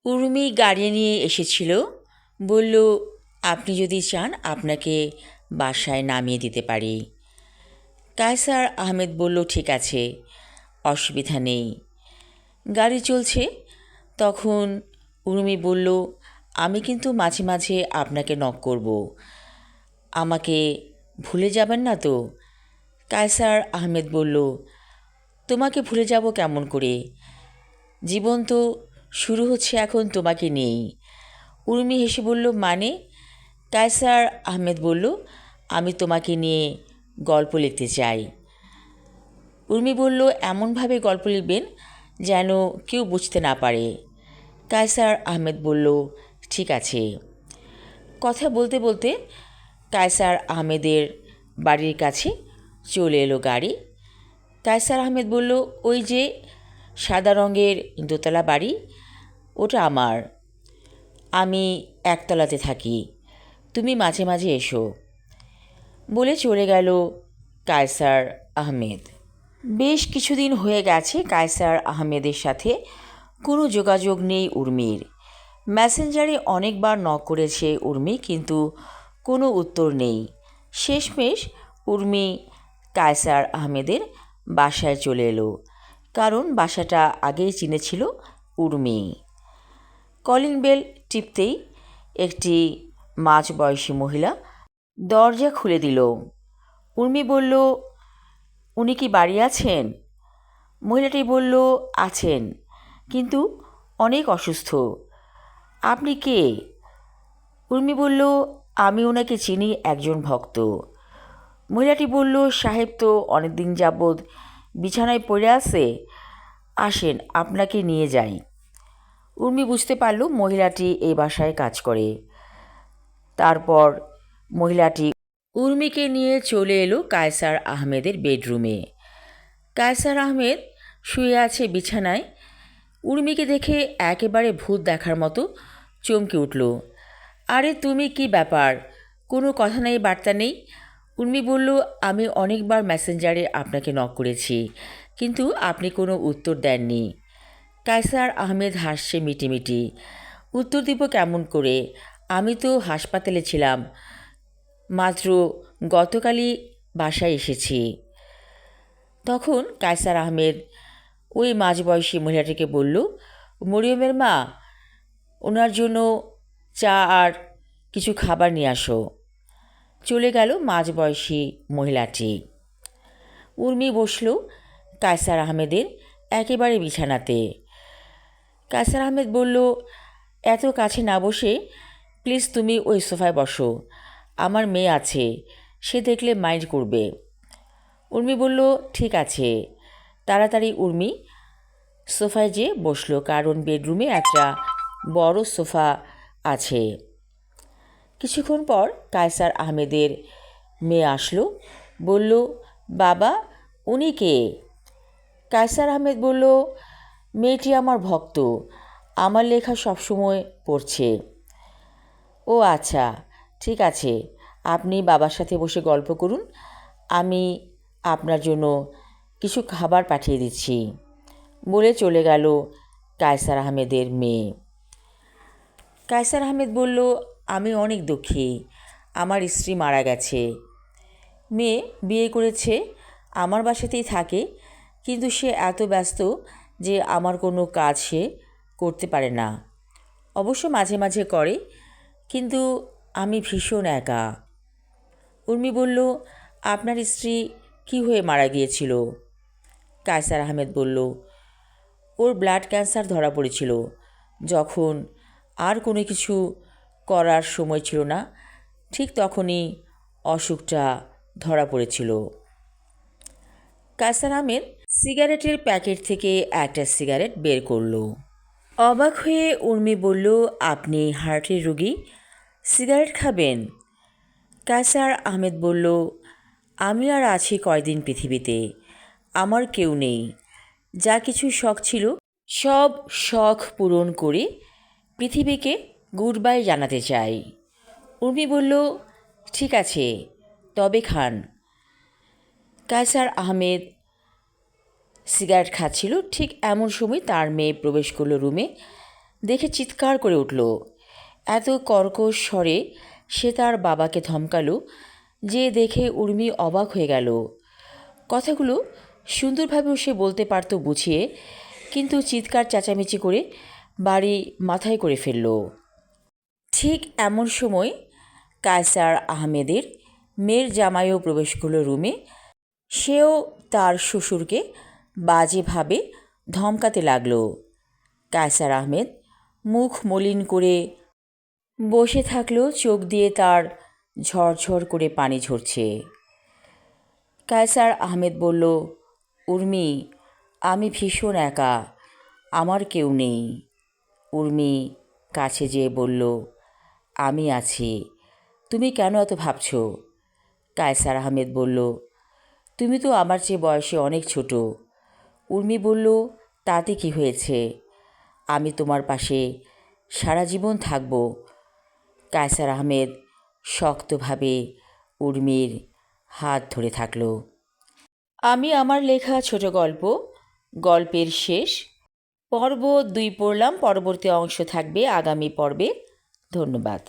উর্মি গাড়ি নিয়ে এসেছিল, বলল আপনি যদি চান আপনাকে বাসায় নামিয়ে দিতে পারি। কায়সার আহমেদ বলল ঠিক আছে, অসুবিধা নেই। গাড়ি চলছে, তখন উর্মি বলল আমি কিন্তু মাঝে মাঝে আপনাকে নক করব, আমাকে ভুলে যাবেন না তো? কায়সার আহমেদ বলল তোমাকে ভুলে যাব কেমন করে, জীবন তো শুরু হচ্ছে এখন তোমাকে নিয়েই। উর্মি হেসে বলল মানে? কায়সার আহমেদ বলল আমি তোমাকে নিয়ে গল্প লিখতে চাই। উর্মি বলল এমনভাবে গল্প লিখবেন যেন কেউ বুঝতে না পারে। কায়সার আহমেদ বলল ঠিক আছে। কথা বলতে বলতে কায়সার আহমেদের বাড়ির কাছে চলে এলো গাড়ি। কায়সার আহমেদ বলল ওই যে সাদা রঙের দোতলা বাড়ি, ওটা আমার। আমি একতলাতে থাকি, তুমি মাঝে মাঝে এসো, বলে চলে গেল কায়সার আহমেদ। বেশ কিছুদিন হয়ে গেছে কায়সার আহমেদের সাথে কোনো যোগাযোগ নেই উর্মির। মেসেঞ্জারে অনেকবার নক করেছে উর্মি, কিন্তু কোনো উত্তর নেই। শেষমেশ উর্মি কায়সার আহমেদের বাসায় চলে এলো, কারণ বাসাটা আগেই চিনেছিল উর্মি। কলিং বেল টিপতেই একটি মাঝবয়সী মহিলা দরজা খুলে দিল। উর্মি বলল উনি কি বাড়ি আছেন? মহিলাটি বলল আছেন, কিন্তু অনেক অসুস্থ। আপনি কে? উর্মি বলল আমি ওনাকে চিনি, একজন ভক্ত। মহিলাটি বলল সাহেব তো অনেকদিন যাবৎ বিছানায় পড়ে আছে, আসেন আপনাকে নিয়ে যাই। উর্মি বুঝতে পারল মহিলাটি এই বাসায় কাজ করে। তারপর মহিলাটি উর্মিকে নিয়ে চলে এলো কায়সার আহমেদের বেডরুমে। কায়সার আহমেদ শুয়ে আছে বিছানায়। উর্মিকে দেখে একেবারে ভূত দেখার মতো চমকে উঠল। আরে তুমি, কি ব্যাপার? কোনো কথা নেই, বার্তা নেই? উর্মি বলল আমি অনেকবার মেসেঞ্জারে আপনাকে নক করেছি, কিন্তু আপনি কোনো উত্তর দেননি। কায়সার আহমেদ হাসছে মিটিমিটি। উত্তর দিব কেমন করে? আমি তো হাসপাতালে ছিলাম, মাত্র গতকালই বাসায় এসেছি। তখন কায়সার আহমেদ ওই মাঝবয়সী মহিলাটিকে বলল মরিয়মের মা, ওনার জন্য চা আর কিছু খাবার নিয়ে আসো। চলে গেল মাঝবয়সী মহিলাটি। উর্মি বসল কায়সার আহমেদের একেবারে বিছানাতে। কায়সার আহমেদ বলল এত কাছে না বসে প্লিজ তুমি ওই সোফায় বসো, আমার মেয়ে আছে, সে দেখলে মাইন্ড করবে। উর্মি বলল ঠিক আছে। তাড়াতাড়ি উর্মি সোফায় যেয়ে বসলো, কারণ বেডরুমে একটা বড় সোফা আছে। কিছুক্ষণ পর কায়সার আহমেদের মেয়ে আসলো, বলল বাবা, উনি কে? কায়সার আহমেদ বলল মেয়েটি আমার ভক্ত, আমার লেখা সবসময় পড়ছে। ও আচ্ছা, ঠিক আছে, আপনি বাবার সাথে বসে গল্প করুন, আমি আপনার জন্য কিছু খাবার পাঠিয়ে দিচ্ছি, বলে চলে গেল কায়সার আহমেদের মেয়ে। কায়সার আহমেদ বলল আমি অনেক দুঃখী, আমার স্ত্রী মারা গেছে। মেয়ে বিয়ে করেছে, আমার বাসাতেই থাকে, কিন্তু সে এত ব্যস্ত যে আমার কোনো কাজ সে করতে পারে না। অবশ্য মাঝে মাঝে করে, কিন্তু আমি ভীষণ একা। উর্মি বলল আপনার স্ত্রী কী হয়ে মারা গিয়েছিল? কায়সার আহমেদ বলল ওর ব্লাড ক্যান্সার ধরা পড়েছিল, যখন আর কোনো কিছু করার সময় ছিল না, ঠিক তখনই অসুখটা ধরা পড়েছিল। কায়সার আহমেদ সিগারেটের প্যাকেট থেকে একটা সিগারেট বের করল। অবাক হয়ে উর্মি বলল আপনি হার্টের রোগী, সিগারেট খাবেন? কায়সার আহমেদ বলল আমি আর আছি কয়দিন পৃথিবীতে, আমার কেউ নেই, যা কিছু শখ ছিল সব শখ পূরণ করে পৃথিবীকে গুড বাই জানাতে চাই। উর্মি বলল ঠিক আছে, তবে খান। কায়সার আহমেদ সিগারেট খাচ্ছিল, ঠিক এমন সময় তার মেয়ে প্রবেশ করলো রুমে। দেখে চিৎকার করে উঠল। এত কর্কশ স্বরে সে তার বাবাকে ধমকালো যে দেখে উর্মি অবাক হয়ে গেল। কথাগুলো সুন্দরভাবেও সে বলতে পারত বুঝিয়ে, কিন্তু চিৎকার চেঁচামেচি করে বাড়ি মাথায় করে ফেলল। ঠিক এমন সময় কায়সার আহমেদের মেয়ের জামাইও প্রবেশ করল রুমে। সেও তার শ্বশুরকে বাজেভাবে ধমকাতে লাগল। কায়সার আহমেদ মুখ মলিন করে বসে থাকলো, চোখ দিয়ে তার ঝরঝর করে পানি ঝরছে। কায়সার আহমেদ বলল, উর্মি, আমি ভীষণ একা, আমার কেউ নেই। উর্মি কাছে যেয়ে বলল, আমি আছি, তুমি কেন এত ভাবছ? কায়সার আহমেদ বলল, তুমি তো আমার চেয়ে বয়সে অনেক ছোট। উর্মি বলল, তাতে কি হয়েছে, আমি তোমার পাশে সারা জীবন থাকব। কায়সার আহমেদ শক্তভাবে উর্মির হাত ধরে থাকল। আমি আমার লেখা ছোট গল্পের শেষ পর্ব 2 পড়লাম। পরবর্তী অংশ থাকবে আগামী পর্বে। ধন্যবাদ।